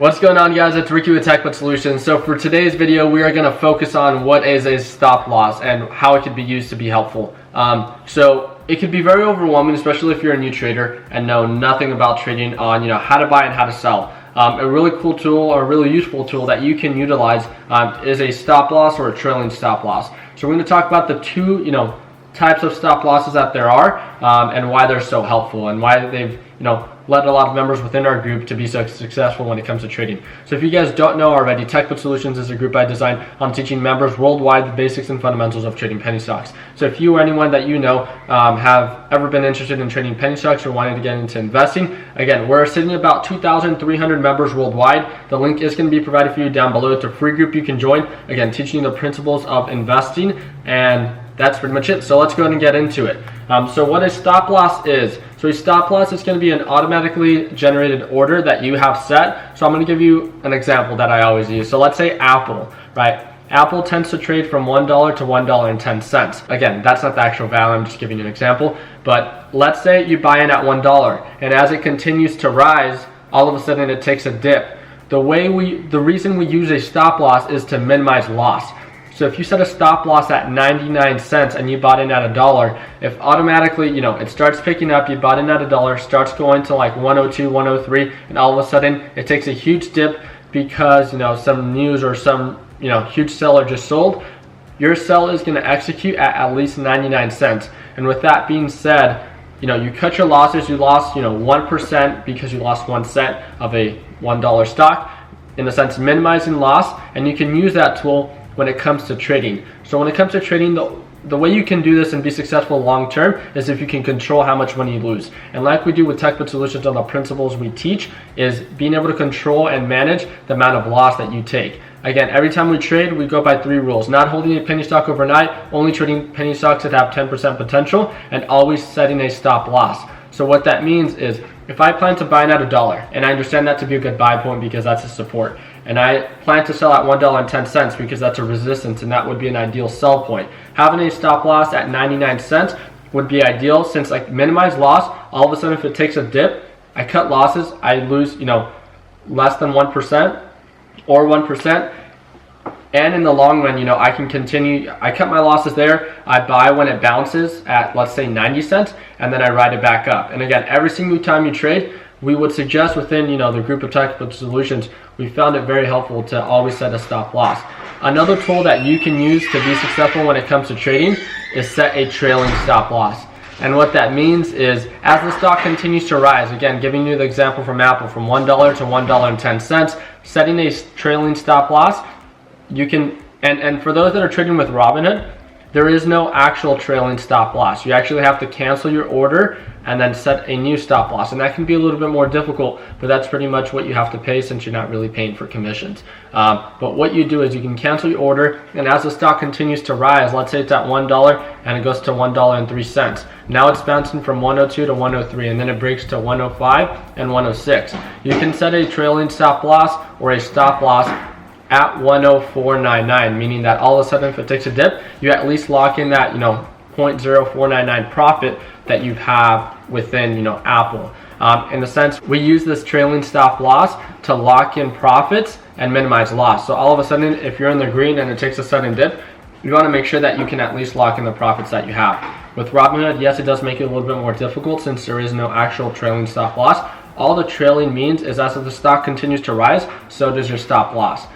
What's going on, guys? It's Ricky with Untitled Solutions. So for today's video, we are going to focus on what is a stop loss and how it could be used to be helpful. So it could be very overwhelming, especially if you're a new trader and know nothing about trading on how to buy and how to sell. A really cool tool or a really useful tool that you can utilize is a stop loss or a trailing stop loss. So we're going to talk about the two types of stop losses that there are and why they're so helpful and why they've led a lot of members within our group to be so successful when it comes to trading. So if you guys don't know already, Untitled Solutions is a group I designed on teaching members worldwide the basics and fundamentals of trading penny stocks. So if you or anyone that you know have ever been interested in trading penny stocks or wanting to get into investing, again, we're sitting at about 2,300 members worldwide. The link is going to be provided for you down below. It's a free group you can join, again, teaching you the principles of investing, and that's pretty much it. So let's go ahead and get into it. So what a stop loss is. So a stop loss is going to be an automatically generated order that you have set. So I'm going to give you an example that I always use. So let's say Apple, right? Apple tends to trade from $1 to $1.10. Again, that's not the actual value. I'm just giving you an example. But let's say you buy in at $1, and as it continues to rise, all of a sudden it takes a dip. The reason we use a stop loss is to minimize loss. So if you set a stop loss at 99 cents and you bought in at $1, if automatically, it starts picking up, you bought in at $1, starts going to like 102, 103, and all of a sudden it takes a huge dip because, some news or some, huge seller just sold, your sell is going to execute at least 99 cents. And with that being said, you cut your losses. You lost, 1% because you lost 1 cent of a $1 stock, in a sense minimizing loss, and you can use that tool when it comes to trading. So when it comes to trading, the way you can do this and be successful long term is if you can control how much money you lose. And like we do with Untitled Solutions on the principles we teach, is being able to control and manage the amount of loss that you take. Again, every time we trade, we go by 3 rules. Not holding a penny stock overnight, only trading penny stocks that have 10% potential, and always setting a stop loss. So what that means is, if I plan to buy in at $1, and I understand that to be a good buy point because that's a support, and I plan to sell at $1.10 because that's a resistance, and that would be an ideal sell point. Having a stop loss at 99 cents would be ideal, since I minimize loss. All of a sudden, if it takes a dip, I cut losses, I lose less than 1% or 1%. And in the long run, I can continue. I cut my losses there. I buy when it bounces at, let's say, 90 cents, and then I ride it back up. And again, every single time you trade, we would suggest within, the group of Untitled Solutions, we found it very helpful to always set a stop loss. Another tool that you can use to be successful when it comes to trading is set a trailing stop loss. And what that means is, as the stock continues to rise, again, giving you the example from Apple, from $1 to $1.10, setting a trailing stop loss, you can, and for those that are trading with Robinhood, there is no actual trailing stop loss. You actually have to cancel your order and then set a new stop loss. And that can be a little bit more difficult, but that's pretty much what you have to pay since you're not really paying for commissions. But what you do is you can cancel your order, and as the stock continues to rise, let's say it's at $1 and it goes to $1.03. Now it's bouncing from 102 to 103, and then it breaks to 105 and 106. You can set a trailing stop loss or a stop loss at 104.99, meaning that all of a sudden, if it takes a dip, you at least lock in that 0.0499 profit that you have within Apple. In the sense, we use this trailing stop loss to lock in profits and minimize loss. So all of a sudden, if you're in the green and it takes a sudden dip, you want to make sure that you can at least lock in the profits that you have. With Robinhood, yes, it does make it a little bit more difficult since there is no actual trailing stop loss. All the trailing means is as the stock continues to rise, so does your stop loss.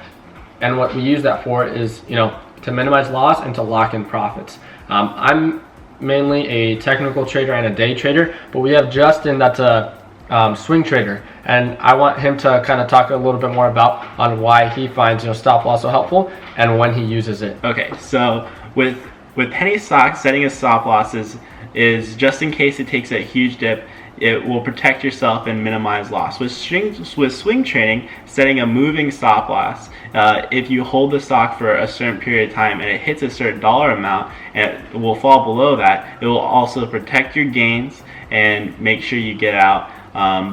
And what we use that for is, to minimize loss and to lock in profits. I'm mainly a technical trader and a day trader, but we have Justin that's a swing trader, and I want him to kind of talk a little bit more about on why he finds stop loss so helpful and when he uses it. Okay, so with penny stocks, setting a stop loss is just in case it takes a huge dip. It will protect yourself and minimize loss. With swing trading, setting a moving stop loss, if you hold the stock for a certain period of time and it hits a certain dollar amount and it will fall below that, it will also protect your gains and make sure you get out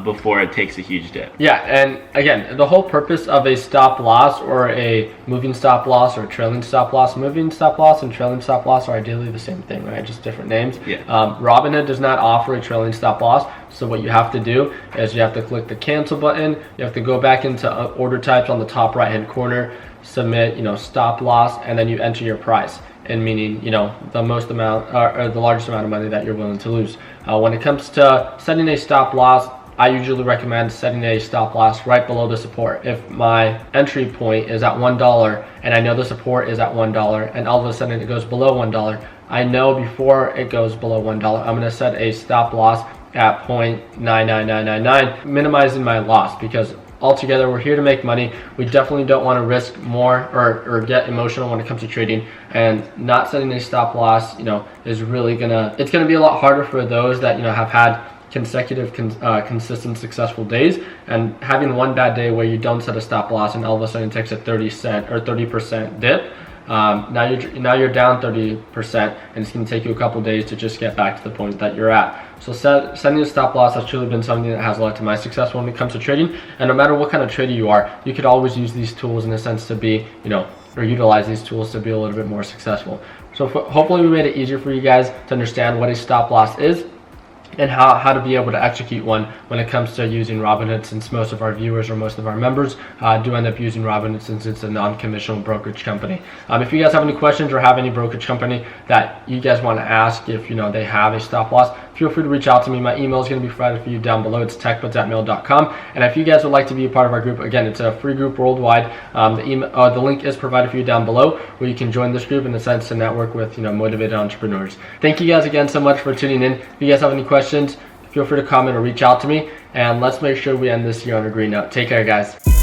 before it takes a huge dip. Yeah, and again, the whole purpose of a stop loss or a moving stop loss or a trailing stop loss, moving stop loss and trailing stop loss are ideally the same thing, right? Just different names. Yeah. Robinhood does not offer a trailing stop loss, so what you have to do is you have to click the cancel button. You have to go back into order types on the top right hand corner, submit, stop loss, and then you enter your price, and meaning the most amount or the largest amount of money that you're willing to lose. When it comes to setting a stop loss, I usually recommend setting a stop loss right below the support. If my entry point is at $1 and I know the support is at $1 and all of a sudden it goes below $1, I know before it goes below $1, I'm going to set a stop loss at 0.99999, minimizing my loss, because altogether we're here to make money. We definitely don't want to risk more or get emotional when it comes to trading, and not setting a stop loss is really it's gonna be a lot harder for those that have had consecutive consistent successful days, and having one bad day where you don't set a stop loss and all of a sudden it takes a 30% or 30% dip. Now you're down 30%, and it's going to take you a couple days to just get back to the point that you're at. So setting a stop loss has truly been something that has led to my success when it comes to trading. And no matter what kind of trader you are, you could always use these tools in a sense to be, or utilize these tools to be a little bit more successful. So hopefully we made it easier for you guys to understand what a stop loss is and how to be able to execute one when it comes to using Robinhood, since most of our viewers or most of our members do end up using Robinhood since it's a non-commissional brokerage company. If you guys have any questions or have any brokerage company that you guys want to ask if they have a stop loss, feel free to reach out to me. My email is going to be provided for you down below. It's techbuds@mail.com. And if you guys would like to be a part of our group, again, it's a free group worldwide. The link is provided for you down below, where you can join this group in a sense to network with motivated entrepreneurs. Thank you guys again so much for tuning in. If you guys have any questions, feel free to comment or reach out to me, and let's make sure we end this year on a green note. Take care, guys.